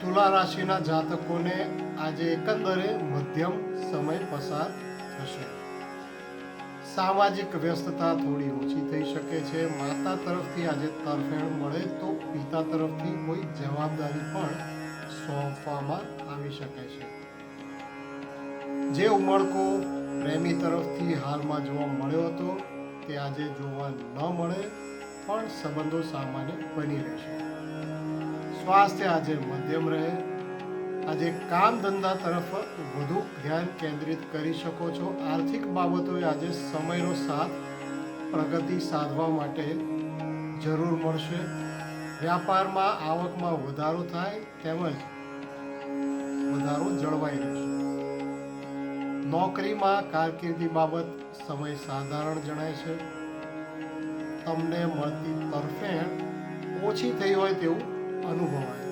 તુલા રાશિના જાતકોને આજે એકંદરે મધ્યમ સમય પસાર થશે. સામાજિક વ્યસ્તતા થોડી ઓછી થઈ શકે છે. માતા તરફથી આજે તરફેણ મળે તો પિતા તરફથી કોઈ જવાબદારી પણ સોંપવામાં આવી શકે છે. જે ઉમળકો પ્રેમી તરફથી હાલમાં જોવા મળ્યો હતો તે આજે જોવા ન મળે, પણ સંબંધો સામાન્ય બની રહેશે. સ્વાસ્થ્ય આજે મધ્યમ રહે. આજે કામ ધંધા તરફ વધુ ધ્યાન કેન્દ્રિત કરી શકો છો. આર્થિક બાબતોએ આજે સમયનો સાથ પ્રગતિ સાધવા માટે જરૂર મળશે. વ્યાપારમાં આવકમાં વધારો થાય તેમજ વધારો જળવાઈ રહેશે. નોકરીમાં કારકિર્દી બાબત સમય સાધારણ જણાય છે. તમને મળતી તરફેણ ઓછી થઈ હોય તેવું અનુભવાય.